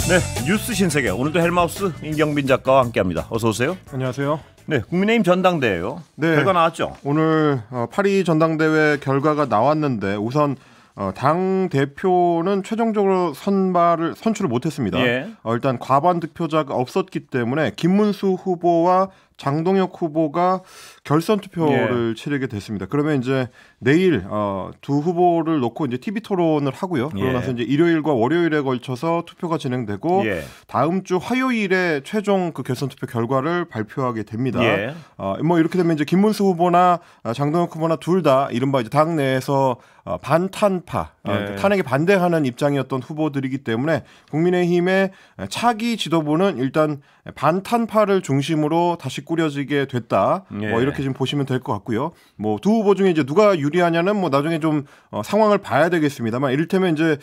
네, 뉴스 신세계 오늘도 헬마우스 임경빈 작가와 함께합니다. 어서 오세요. 안녕하세요. 네, 국민의힘 전당대회요. 네, 결과 나왔죠. 오늘 8.2 전당대회 결과가 나왔는데 우선 당 대표는 최종적으로 선출을 못했습니다. 예. 일단 과반 득표자가 없었기 때문에 김문수 후보와 장동혁 후보가 결선 투표를 치르게 됐습니다. 그러면 이제 내일 두 후보를 놓고 이제 TV 토론을 하고요. 그러고 나서 이제 일요일과 월요일에 걸쳐서 투표가 진행되고 다음 주 화요일에 최종 그 결선 투표 결과를 발표하게 됩니다. 뭐 이렇게 되면 이제 김문수 후보나 장동혁 후보나 둘 다 이른바 이제 당 내에서 반탄파, 탄핵에 반대하는 입장이었던 후보들이기 때문에 국민의힘의 차기 지도부는 일단 반탄파를 중심으로 다시 꾸려지게 됐다. 뭐 이렇게 지금 보시면 될 것 같고요. 뭐 두 후보 중에 이제 누가 유리하냐는 뭐 나중에 좀 상황을 봐야 되겠습니다만 이를테면 이제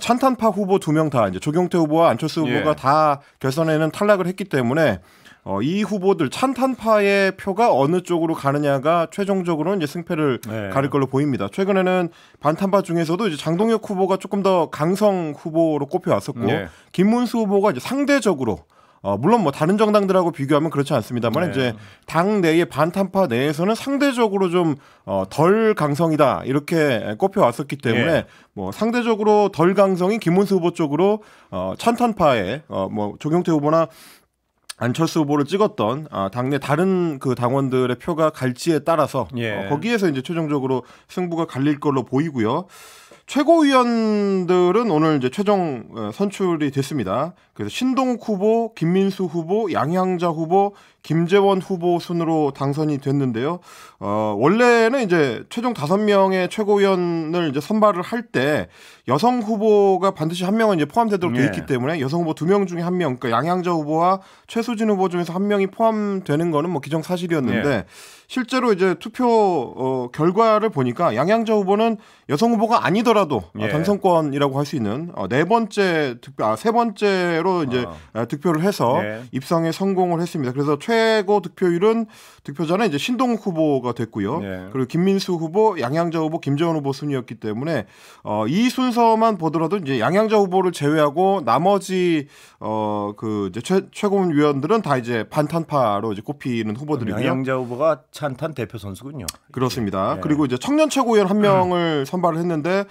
찬탄파 후보 두 명 다 이제 조경태 후보와 안철수 후보가 다 결선에는 탈락을 했기 때문에 이 후보들 찬탄파의 표가 어느 쪽으로 가느냐가 최종적으로는 이제 승패를 가릴 걸로 보입니다. 최근에는 반탄파 중에서도 이제 장동혁 후보가 조금 더 강성 후보로 꼽혀왔었고 김문수 후보가 이제 상대적으로 물론 뭐 다른 정당들하고 비교하면 그렇지 않습니다만 이제 당 내의 반탄파 내에서는 상대적으로 좀 덜 강성이다 이렇게 꼽혀왔었기 때문에 뭐 상대적으로 덜 강성인 김문수 후보 쪽으로 찬탄파의 뭐 조경태 후보나 안철수 후보를 찍었던 당내 다른 그 당원들의 표가 갈지에 따라서 거기에서 이제 최종적으로 승부가 갈릴 걸로 보이고요. 최고위원들은 오늘 이제 최종 선출이 됐습니다. 그래서 신동욱 후보, 김민수 후보, 양향자 후보, 김재원 후보 순으로 당선이 됐는데요. 원래는 이제 최종 5명의 최고위원을 이제 선발을 할 때 여성 후보가 반드시 한 명은 이제 포함되도록 되어 있기 때문에 여성 후보 2명 중에 1명, 그러니까 양향자 후보와 최수진 후보 중에서 1명이 포함되는 거는 뭐 기정사실이었는데 실제로 이제 투표 결과를 보니까 양향자 후보는 여성 후보가 아니더라도 당선권이라고 할 수 있는 세 번째로 이제 득표를 해서 입성에 성공을 했습니다. 그래서 최고 득표자는 이제 신동욱 후보가 됐고요. 그리고 김민수 후보, 양향자 후보, 김재원 후보 순이었기 때문에 이 순서만 보더라도 이제 양향자 후보를 제외하고 나머지 그 이제 최고위원들은 다 이제 반탄파로 이제 꼽히는 후보들이고요. 양향자 후보가 찬탄 대표 선수군요. 그렇습니다. 그리고 이제 청년 최고위원 1명을 선발을 했는데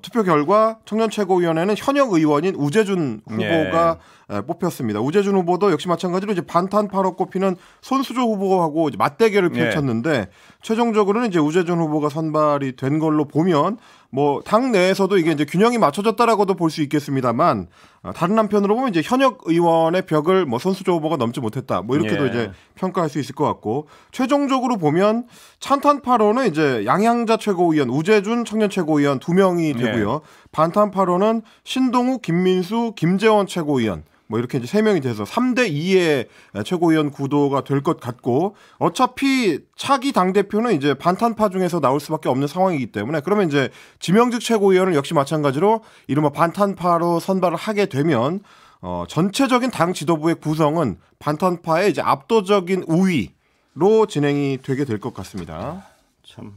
투표 결과 청년 최고위원회는 현역 의원인 우재준 후보가 뽑혔습니다. 우재준 후보도 역시 마찬가지로 이제 반탄파로 꼽히는 손수조 후보하고 이제 맞대결을 펼쳤는데 최종적으로는 이제 우재준 후보가 선발이 된 걸로 보면 뭐 당 내에서도 이게 이제 균형이 맞춰졌다라고도 볼 수 있겠습니다만 다른 한편으로 보면 이제 현역 의원의 벽을 뭐 손수조 후보가 넘지 못했다. 뭐 이렇게도 이제 평가할 수 있을 것 같고 최종적으로 보면 찬탄파로는 이제 양향자 최고위원, 우재준 청년 최고위원 2명이 되고요. 반탄파로는 신동욱, 김민수, 김재원 최고위원 뭐 이렇게 이제 3명이 돼서 3대2의 최고위원 구도가 될 것 같고 어차피 차기 당대표는 이제 반탄파 중에서 나올 수밖에 없는 상황이기 때문에 그러면 이제 지명직 최고위원을 역시 마찬가지로 이른바 반탄파로 선발을 하게 되면 전체적인 당 지도부의 구성은 반탄파의 이제 압도적인 우위로 진행이 되게 될 것 같습니다. 참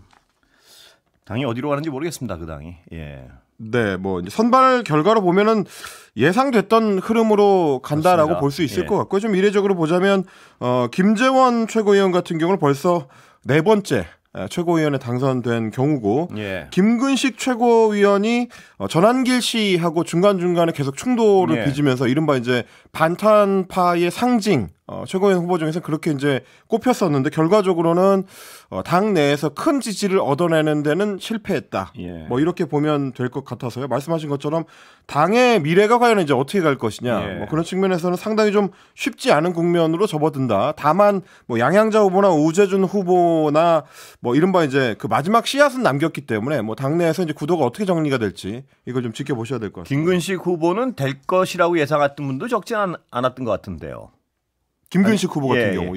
당이 어디로 가는지 모르겠습니다. 그 당이. 네, 뭐 이제 선발 결과로 보면은 예상됐던 흐름으로 간다라고 볼 수 있을 것 같고요. 좀 이례적으로 보자면 김재원 최고위원 같은 경우는 벌써 4번째 최고위원에 당선된 경우고 김근식 최고위원이 전한길 씨하고 중간중간에 계속 충돌을 빚으면서 이른바 이제 반탄파의 상징 최고위원 후보 중에서 그렇게 이제 꼽혔었는데 결과적으로는 당 내에서 큰 지지를 얻어내는 데는 실패했다. 뭐 이렇게 보면 될 것 같아서요. 말씀하신 것처럼 당의 미래가 과연 이제 어떻게 갈 것이냐. 뭐 그런 측면에서는 상당히 좀 쉽지 않은 국면으로 접어든다. 다만 뭐 양향자 후보나 우재준 후보나 뭐 이른바 이제 그 마지막 씨앗은 남겼기 때문에 뭐 당내에서 이제 구도가 어떻게 정리가 될지 이걸 좀 지켜보셔야 될 것 같습니다. 김근식 후보는 될 것이라고 예상했던 분도 적지 않았던 것 같은데요. 김근식 후보 같은 경우.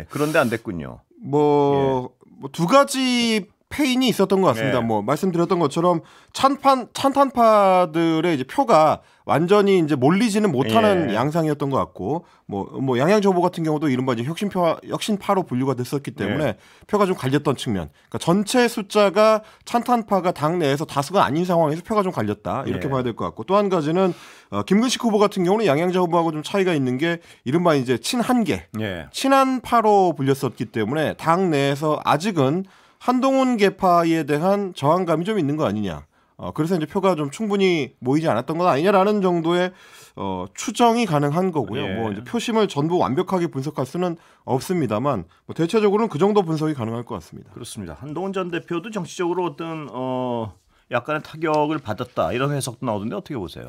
그런데 안 됐군요. 뭐 두 가지 페인이 있었던 것 같습니다. 네. 뭐 말씀드렸던 것처럼 찬탄파들의 이제 표가 완전히 이제 몰리지는 못하는 예. 양상이었던 것 같고 뭐 양양저보 같은 경우도 이른바 이제 혁신파로 분류가 됐었기 때문에 예. 표가 좀 갈렸던 측면. 그러니까 전체 숫자가 찬탄파가 당 내에서 다수가 아닌 상황에서 표가 좀 갈렸다 이렇게 예. 봐야 될 것 같고 또 한 가지는 김근식 후보 같은 경우는 양양저 후보하고 좀 차이가 있는 게 이른바 이제 친한계, 예. 친한파로 불렸었기 때문에 당 내에서 아직은 한동훈 계파에 대한 저항감이 좀 있는 거 아니냐. 그래서 이제 표가 좀 충분히 모이지 않았던 건 아니냐라는 정도의 추정이 가능한 거고요. 예. 뭐 이제 표심을 전부 완벽하게 분석할 수는 없습니다만 뭐 대체적으로는 그 정도 분석이 가능할 것 같습니다. 그렇습니다. 한동훈 전 대표도 정치적으로 어떤 약간의 타격을 받았다 이런 해석도 나오던데 어떻게 보세요?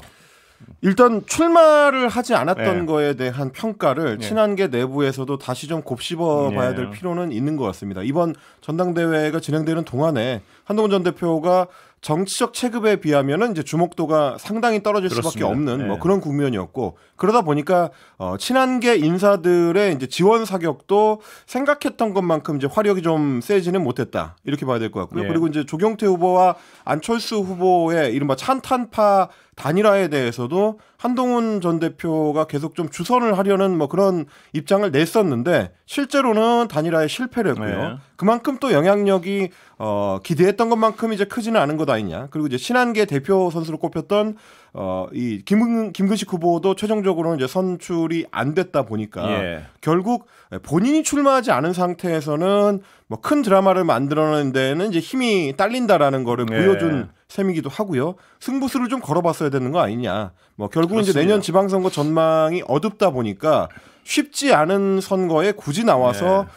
일단 출마를 하지 않았던 예. 거에 대한 평가를 예. 친한계 내부에서도 다시 좀 곱씹어 봐야 될 예. 필요는 있는 것 같습니다. 이번 전당대회가 진행되는 동안에 한동훈 전 대표가 정치적 체급에 비하면은 이제 주목도가 상당히 떨어질 수밖에 그렇습니다. 없는 뭐 예. 그런 국면이었고 그러다 보니까 친한계 인사들의 이제 지원 사격도 생각했던 것만큼 이제 화력이 좀 세지는 못했다 이렇게 봐야 될 것 같고요. 예. 그리고 이제 조경태 후보와 안철수 후보의 이른바 찬탄파 단일화에 대해서도 한동훈 전 대표가 계속 좀 주선을 하려는 뭐 그런 입장을 냈었는데 실제로는 단일화에 실패를 했고요. 네. 그만큼 또 영향력이 기대했던 것만큼 이제 크지는 않은 것 아니냐. 그리고 이제 친한계 대표 선수로 꼽혔던 이 김근식 후보도 최종적으로는 이제 선출이 안 됐다 보니까 예. 결국 본인이 출마하지 않은 상태에서는 뭐 큰 드라마를 만들어내는 데는 이제 힘이 딸린다라는 거를 예. 보여준 셈이기도 하고요. 승부수를 좀 걸어봤어야 되는 거 아니냐. 뭐 결국은 이제 그렇습니다. 내년 지방선거 전망이 어둡다 보니까 쉽지 않은 선거에 굳이 나와서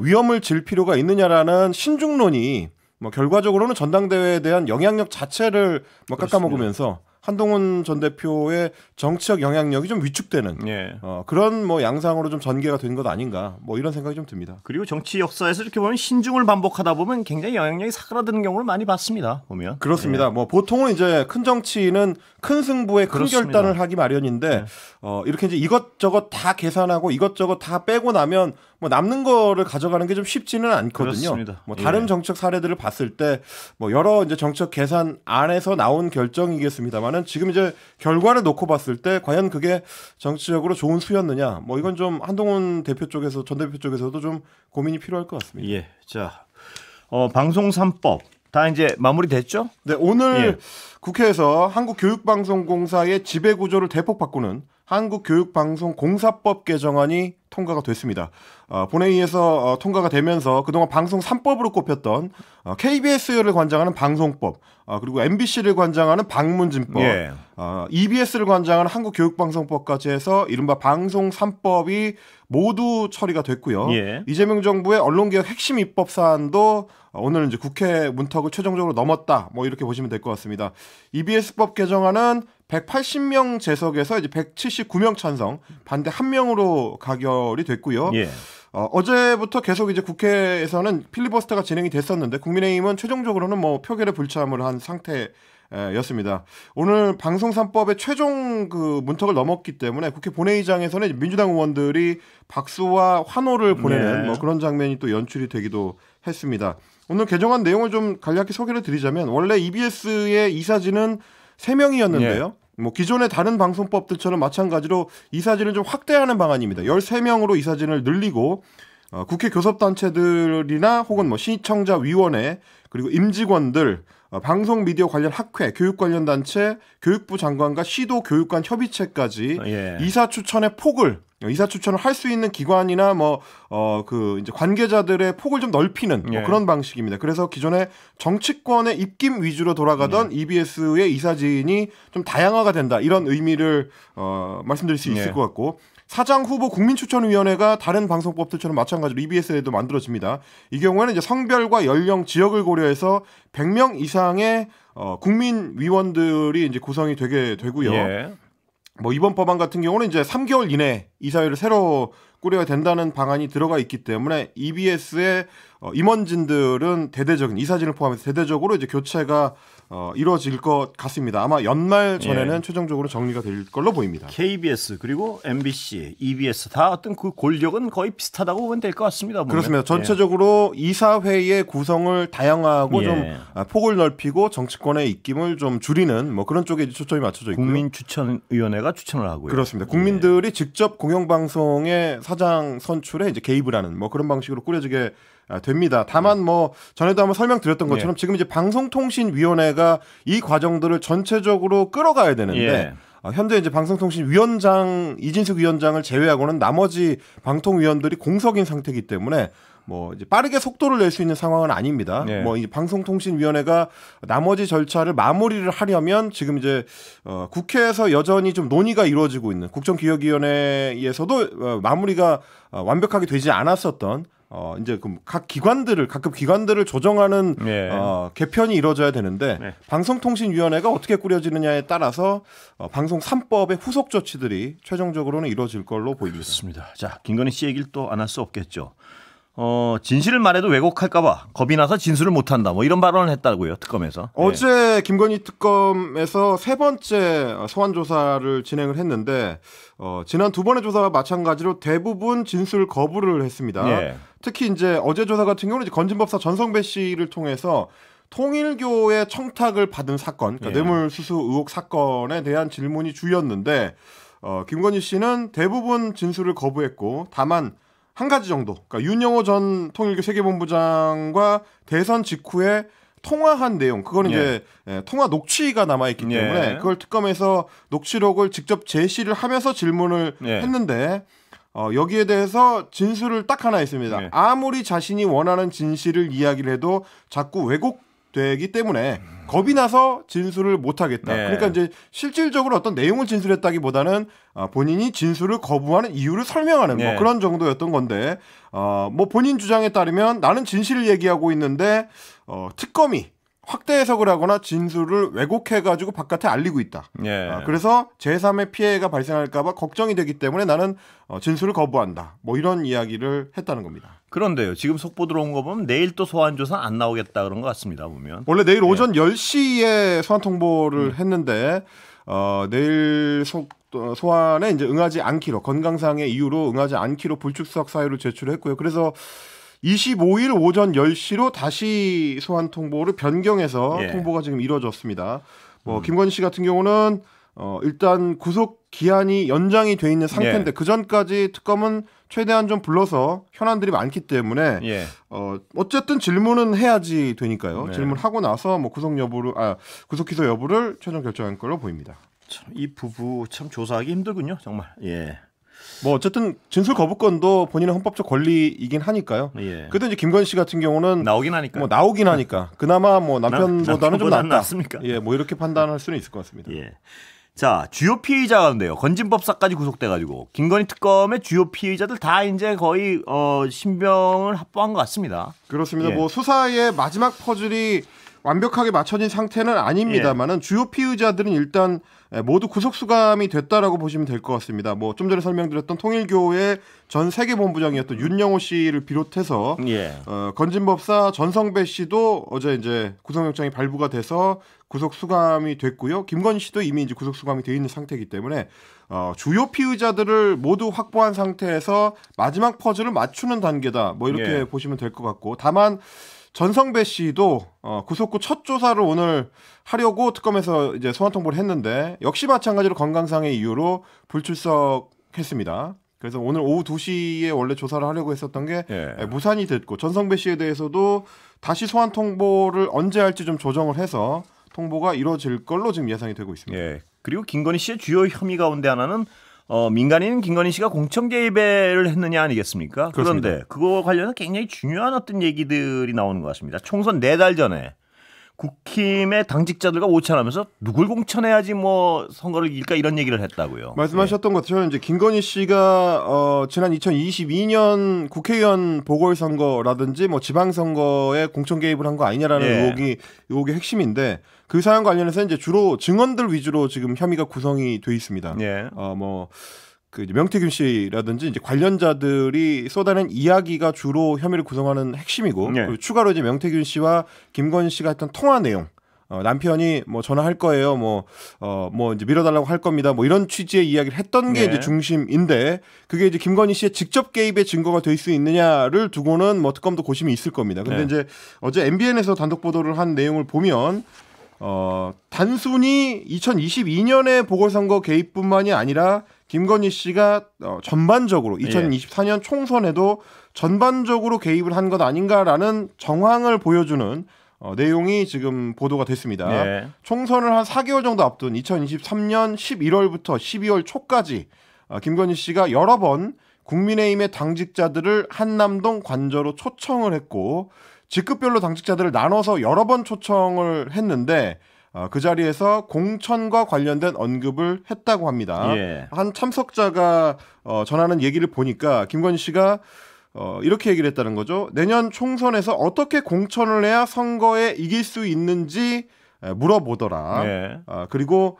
위험을 질 필요가 있느냐라는 신중론이 뭐 결과적으로는 전당대회에 대한 영향력 자체를 뭐 깎아먹으면서 한동훈 전 대표의 정치적 영향력이 좀 위축되는 예. 그런 뭐 양상으로 좀 전개가 된 것 아닌가 뭐 이런 생각이 좀 듭니다. 그리고 정치 역사에서 이렇게 보면 신중을 반복하다 보면 굉장히 영향력이 사그라드는 경우를 많이 봤습니다. 보면 그렇습니다. 뭐 보통은 이제 큰 정치는 큰 승부에 큰 그렇습니다. 결단을 하기 마련인데 이렇게 이제 이것저것 다 계산하고 이것저것 다 빼고 나면 뭐 남는 거를 가져가는 게 좀 쉽지는 않거든요. 그렇습니다. 뭐 다른 예. 정책 사례들을 봤을 때 뭐 여러 이제 정책 계산 안에서 나온 결정이겠습니다만은 지금 이제 결과를 놓고 봤을 때 과연 그게 정치적으로 좋은 수였느냐 뭐 이건 좀 한동훈 대표 쪽에서 전 대표 쪽에서도 좀 고민이 필요할 것 같습니다. 예. 자, 방송 3법 다 이제 마무리됐죠? 네, 오늘 예. 국회에서 한국교육방송공사의 지배구조를 대폭 바꾸는 한국교육방송공사법 개정안이 통과가 됐습니다. 본회의에서 통과가 되면서 그동안 방송 3법으로 꼽혔던 KBS를 관장하는 방송법, 그리고 MBC를 관장하는 방문진법, 예. EBS를 관장하는 한국교육방송법까지 해서 이른바 방송 3법이 모두 처리가 됐고요. 예. 이재명 정부의 언론개혁 핵심 입법 사안도 오늘 이제 국회 문턱을 최종적으로 넘었다. 뭐 이렇게 보시면 될 것 같습니다. EBS법 개정안은 180명 재석에서 이제 179명 찬성, 반대 1명으로 가결이 됐고요. 예. 어제부터 계속 이제 국회에서는 필리버스터가 진행이 됐었는데 국민의힘은 최종적으로는 뭐 표결에 불참을 한 상태였습니다. 오늘 방송 3법의 최종 그 문턱을 넘었기 때문에 국회 본회의장에서는 민주당 의원들이 박수와 환호를 보내는 네. 뭐 그런 장면이 또 연출이 되기도 했습니다. 오늘 개정안 내용을 좀 간략히 소개를 드리자면 원래 EBS의 이사진은 3명이었는데요. 뭐 기존의 다른 방송법들처럼 마찬가지로 이사진을 좀 확대하는 방안입니다. 13명으로 이사진을 늘리고 국회 교섭단체들이나 혹은 뭐 시청자위원회 그리고 임직원들 방송 미디어 관련 학회, 교육 관련 단체, 교육부 장관과 시도 교육관 협의체까지 예. 이사 추천의 폭을 이사 추천을 할 수 있는 기관이나 그 이제 관계자들의 폭을 좀 넓히는 뭐 예. 그런 방식입니다. 그래서 기존에 정치권의 입김 위주로 돌아가던 EBS의 이사진이 좀 다양화가 된다 이런 의미를 말씀드릴 수 있을 예. 것 같고. 사장 후보 국민추천위원회가 다른 방송법들처럼 마찬가지로 EBS에도 만들어집니다. 이 경우에는 이제 성별과 연령, 지역을 고려해서 100명 이상의 국민위원들이 이제 구성이 되게 되고요. 예. 뭐 이번 법안 같은 경우는 이제 3개월 이내 이사회를 새로 꾸려야 된다는 방안이 들어가 있기 때문에 EBS의 임원진들은 대대적인 이사진을 포함해서 대대적으로 이제 교체가 이루어질 것 같습니다. 아마 연말 전에는 최종적으로 정리가 될 걸로 보입니다. KBS 그리고 MBC, EBS 다 어떤 그 골격은 거의 비슷하다고 보면 될 것 같습니다. 보면. 그렇습니다. 전체적으로 이사회의 구성을 다양하고 좀 폭을 넓히고 정치권의 입김을 좀 줄이는 뭐 그런 쪽에 초점이 맞춰져 있고요. 국민추천위원회가 추천을 하고요. 그렇습니다. 국민들이 직접 공영방송의 사장 선출에 이제 개입을 하는 뭐 그런 방식으로 꾸려지게 됩니다. 다만 뭐 전에도 한번 설명드렸던 것처럼 지금 이제 방송통신위원회가 이 과정들을 전체적으로 끌어가야 되는데 현재 이제 방송통신위원장 이진숙 위원장을 제외하고는 나머지 방통위원들이 공석인 상태이기 때문에 뭐 이제 빠르게 속도를 낼 수 있는 상황은 아닙니다. 뭐 이 방송통신위원회가 나머지 절차를 마무리를 하려면 지금 이제 국회에서 여전히 좀 논의가 이루어지고 있는 국정기획위원회에서도 마무리가 완벽하게 되지 않았었던 이제 각 기관들을 조정하는 개편이 이루어져야 되는데 방송통신위원회가 어떻게 꾸려지느냐에 따라서 방송 3법의 후속 조치들이 최종적으로는 이루어질 걸로 보입니다. 그렇습니다. 자, 김건희 씨 얘기를 또 안 할 수 없겠죠. 진실을 말해도 왜곡할까봐 겁이 나서 진술을 못한다. 뭐 이런 발언을 했다고요, 특검에서. 어제 김건희 특검에서 세 번째 소환 조사를 진행을 했는데 지난 두 번의 조사와 마찬가지로 대부분 진술 거부를 했습니다. 특히 이제 어제 조사 같은 경우는 이제 건진법사 전성배 씨를 통해서 통일교의 청탁을 받은 사건, 그러니까 뇌물수수 의혹 사건에 대한 질문이 주였는데 김건희 씨는 대부분 진술을 거부했고 다만 한 가지 정도, 그러니까 윤영호 전 통일교 세계본부장과 대선 직후에 통화한 내용, 그거는 이제 통화 녹취가 남아있기 때문에 그걸 특검에서 녹취록을 직접 제시를 하면서 질문을 했는데 여기에 대해서 진술을 딱 하나 했습니다. 아무리 자신이 원하는 진실을 이야기를 해도 자꾸 왜곡되기 때문에 겁이 나서 진술을 못하겠다. 그러니까 이제 실질적으로 어떤 내용을 진술했다기보다는 본인이 진술을 거부하는 이유를 설명하는 뭐 그런 정도였던 건데 뭐 본인 주장에 따르면 나는 진실을 얘기하고 있는데 특검이 확대 해석을 하거나 진술을 왜곡해가지고 바깥에 알리고 있다. 그래서 제3의 피해가 발생할까봐 걱정이 되기 때문에 나는 진술을 거부한다. 뭐 이런 이야기를 했다는 겁니다. 그런데요, 지금 속보 들어온 거 보면 내일 또 소환 조사 안 나오겠다 그런 것 같습니다. 보면 원래 내일 오전 10시에 소환 통보를 했는데 내일 소환에 이제 응하지 않기로 건강상의 이유로 응하지 않기로 불출석 사유를 제출했고요. 그래서 25일 오전 10시로 다시 소환 통보를 변경해서 통보가 지금 이루어졌습니다. 뭐 김건희 씨 같은 경우는 일단 구속 기한이 연장이 돼 있는 상태인데 그 전까지 특검은 최대한 좀 불러서 현안들이 많기 때문에 어쨌든 질문은 해야지 되니까요. 질문하고 나서 뭐 구속 기소 여부를 최종 결정할 걸로 보입니다. 참, 이 부부 참 조사하기 힘들군요, 정말. 뭐 어쨌든 진술 거부권도 본인의 헌법적 권리이긴 하니까요. 그래도 이제 김건희 씨 같은 경우는 나오긴 하니까. 뭐 나오긴 하니까 그나마 뭐 남편보다는 좀 낫다. 낫습니까? 뭐 이렇게 판단할 수는 있을 것 같습니다. 자, 주요 피의자 가운데요. 건진법사까지 구속돼가지고 김건희 특검의 주요 피의자들 다 이제 거의 신병을 합보한 것 같습니다. 그렇습니다. 뭐 수사의 마지막 퍼즐이 완벽하게 맞춰진 상태는 아닙니다만은 주요 피의자들은 일단 모두 구속 수감이 됐다라고 보시면 될 것 같습니다. 뭐 좀 전에 설명드렸던 통일교의 전 세계본부장이었던 윤영호 씨를 비롯해서 건진법사 전성배 씨도 어제 이제 구속영장이 발부가 돼서 구속 수감이 됐고요. 김건희 씨도 이미 이제 구속 수감이 돼 있는 상태이기 때문에 주요 피의자들을 모두 확보한 상태에서 마지막 퍼즐을 맞추는 단계다. 뭐 이렇게 보시면 될 것 같고 다만 전성배 씨도 구속 후 첫 조사를 오늘 하려고 특검에서 이제 소환 통보를 했는데 역시 마찬가지로 건강상의 이유로 불출석했습니다. 그래서 오늘 오후 2시에 원래 조사를 하려고 했었던 게 무산이 됐고 전성배 씨에 대해서도 다시 소환 통보를 언제 할지 좀 조정을 해서 통보가 이루어질 걸로 지금 예상이 되고 있습니다. 그리고 김건희 씨의 주요 혐의 가운데 하나는 민간인 김건희 씨가 공천 개입을 했느냐 아니겠습니까? 그렇습니다. 그런데 그거 관련해서 굉장히 중요한 어떤 얘기들이 나오는 것 같습니다. 총선 4달 전에 국힘의 당직자들과 오찬하면서 누굴 공천해야지 뭐 선거를 이길까 이런 얘기를 했다고요. 말씀하셨던 것처럼 이제 김건희 씨가 지난 2022년 국회의원 보궐선거라든지 뭐 지방선거에 공천 개입을 한 거 아니냐라는 의혹이 핵심인데 그 사안 관련해서 이제 주로 증언들 위주로 지금 혐의가 구성이 돼 있습니다. 뭐 그 명태균 씨라든지 이제 관련자들이 쏟아낸 이야기가 주로 혐의를 구성하는 핵심이고 네. 그리고 추가로 이제 명태균 씨와 김건희 씨가 했던 통화 내용. 남편이 뭐 전화할 거예요. 뭐 이제 밀어달라고 할 겁니다. 뭐 이런 취지의 이야기를 했던 게 네. 이제 중심인데 그게 이제 김건희 씨의 직접 개입의 증거가 될 수 있느냐를 두고는 뭐 특검도 고심이 있을 겁니다. 근데 네. 이제 어제 MBN에서 단독 보도를 한 내용을 보면 단순히 2022년의 보궐선거 개입뿐만이 아니라 김건희 씨가 전반적으로 2024년 총선에도 전반적으로 개입을 한 것 아닌가라는 정황을 보여주는 내용이 지금 보도가 됐습니다. 네. 총선을 한 4개월 정도 앞둔 2023년 11월부터 12월 초까지 김건희 씨가 여러 번 국민의힘의 당직자들을 한남동 관저로 초청을 했고 직급별로 당직자들을 나눠서 여러 번 초청을 했는데 그 자리에서 공천과 관련된 언급을 했다고 합니다. 예. 한 참석자가 전하는 얘기를 보니까 김건희 씨가 이렇게 얘기를 했다는 거죠. 내년 총선에서 어떻게 공천을 해야 선거에 이길 수 있는지 물어보더라. 네. 그리고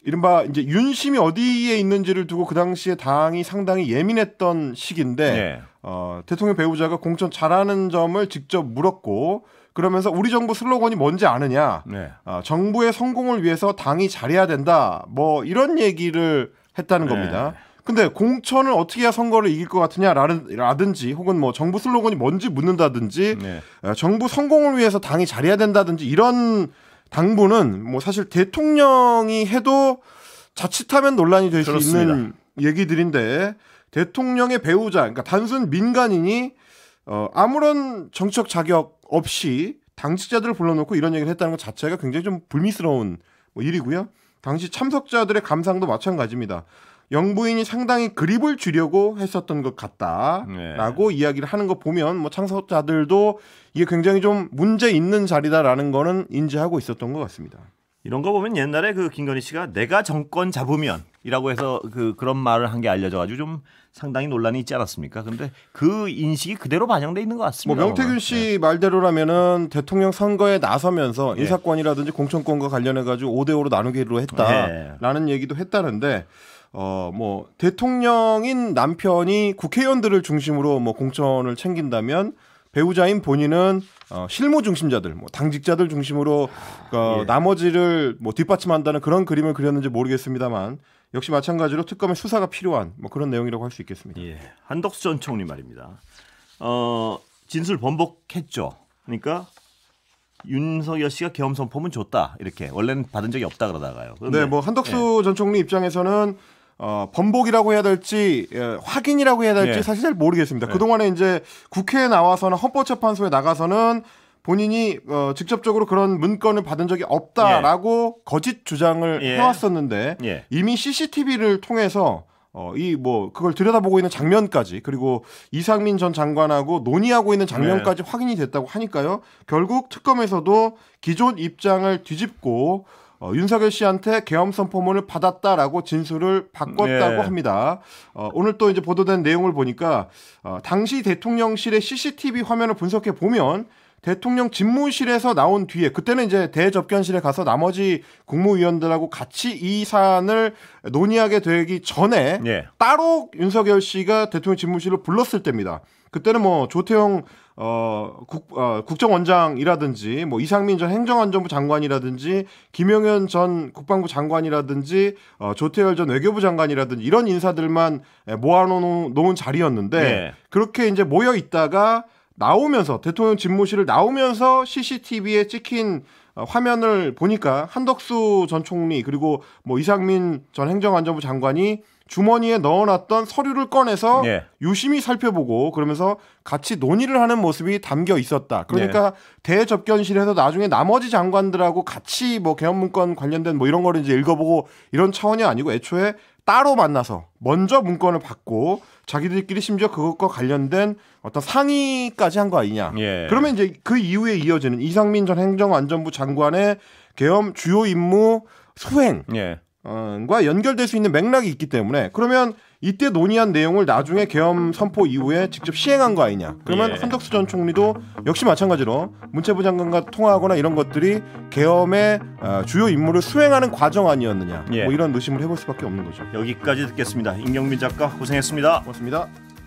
이른바 이제 윤심이 어디에 있는지를 두고 그 당시에 당이 상당히 예민했던 시기인데 네. 대통령 배우자가 공천 잘하는 점을 직접 물었고 그러면서 우리 정부 슬로건이 뭔지 아느냐. 네. 정부의 성공을 위해서 당이 잘해야 된다. 뭐 이런 얘기를 했다는 겁니다. 근데 공천을 어떻게 해야 선거를 이길 것 같으냐라든지 혹은 뭐 정부 슬로건이 뭔지 묻는다든지 네. 정부 성공을 위해서 당이 잘해야 된다든지 이런 당부는 뭐 사실 대통령이 해도 자칫하면 논란이 될 수 있는 얘기들인데 대통령의 배우자 그러니까 단순 민간인이 아무런 정치적 자격 없이 당직자들을 불러놓고 이런 얘기를 했다는 것 자체가 굉장히 좀 불미스러운 뭐 일이고요. 당시 참석자들의 감상도 마찬가지입니다. 영부인이 상당히 그립을 주려고 했었던 것 같다라고 이야기를 하는 거 보면 뭐 참석자들도 이게 굉장히 좀 문제 있는 자리다라는 거는 인지하고 있었던 것 같습니다. 이런 거 보면 옛날에 그 김건희 씨가 내가 정권 잡으면이라고 해서 그런 말을 한 게 알려져가지고 좀 상당히 논란이 있지 않았습니까? 근데 그 인식이 그대로 반영돼 있는 것 같습니다. 뭐 명태균 씨 말대로라면은 대통령 선거에 나서면서 인사권이라든지 공천권과 관련해 가지고 5대5로 나누기로 했다라는 얘기도 했다는데. 뭐 대통령인 남편이 국회의원들을 중심으로 뭐 공천을 챙긴다면 배우자인 본인은 실무 중심자들, 뭐 당직자들 중심으로 나머지를 뭐 뒷받침한다는 그런 그림을 그렸는지 모르겠습니다만 역시 마찬가지로 특검의 수사가 필요한 뭐 그런 내용이라고 할 수 있겠습니다. 예. 한덕수 전 총리 말입니다. 진술 번복했죠. 그러니까 윤석열 씨가 계엄 선포문 줬다 이렇게 원래는 받은 적이 없다 그러다가요. 네, 뭐 한덕수 전 총리 입장에서는 번복이라고 해야 될지 확인이라고 해야 될지 사실 잘 모르겠습니다. 그동안에 이제 국회에 나와서는 헌법재판소에 나가서는 본인이 직접적으로 그런 문건을 받은 적이 없다라고 거짓 주장을 해왔었는데 이미 CCTV를 통해서 그걸 들여다보고 있는 장면까지 그리고 이상민 전 장관하고 논의하고 있는 장면까지 확인이 됐다고 하니까요. 결국 특검에서도 기존 입장을 뒤집고 윤석열 씨한테 계엄 선포문을 받았다라고 진술을 바꿨다고 합니다. 오늘 또 이제 보도된 내용을 보니까 당시 대통령실의 CCTV 화면을 분석해 보면 대통령 집무실에서 나온 뒤에 그때는 이제 대접견실에 가서 나머지 국무위원들하고 같이 이 사안을 논의하게 되기 전에 따로 윤석열 씨가 대통령 집무실로 불렀을 때입니다. 그때는 뭐 조태용 국정원장이라든지 뭐 이상민 전 행정안전부 장관이라든지 김용현 전 국방부 장관이라든지 조태열 전 외교부 장관이라든지 이런 인사들만 모아놓은 자리였는데 그렇게 이제 모여 있다가 나오면서 대통령 집무실을 나오면서 CCTV에 찍힌 화면을 보니까 한덕수 전 총리 그리고 뭐 이상민 전 행정안전부 장관이 주머니에 넣어놨던 서류를 꺼내서 유심히 살펴보고 그러면서 같이 논의를 하는 모습이 담겨 있었다. 그러니까 대접견실에서 나중에 나머지 장관들하고 같이 뭐 계엄문건 관련된 뭐 이런 거를 이제 읽어보고 이런 차원이 아니고 애초에 따로 만나서 먼저 문건을 받고 자기들끼리 심지어 그것과 관련된 어떤 상의까지 한 거 아니냐. 그러면 이제 그 이후에 이어지는 이상민 전 행정안전부 장관의 계엄 주요 임무 수행 과 연결될 수 있는 맥락이 있기 때문에 그러면 이때 논의한 내용을 나중에 계엄 선포 이후에 직접 시행한 거 아니냐. 그러면 예. 한덕수 전 총리도 역시 마찬가지로 문체부 장관과 통화하거나 이런 것들이 계엄의 주요 임무를 수행하는 과정 아니었느냐. 예. 뭐 이런 의심을 해볼 수밖에 없는 거죠. 여기까지 듣겠습니다. 임경민 작가 고생했습니다. 고맙습니다.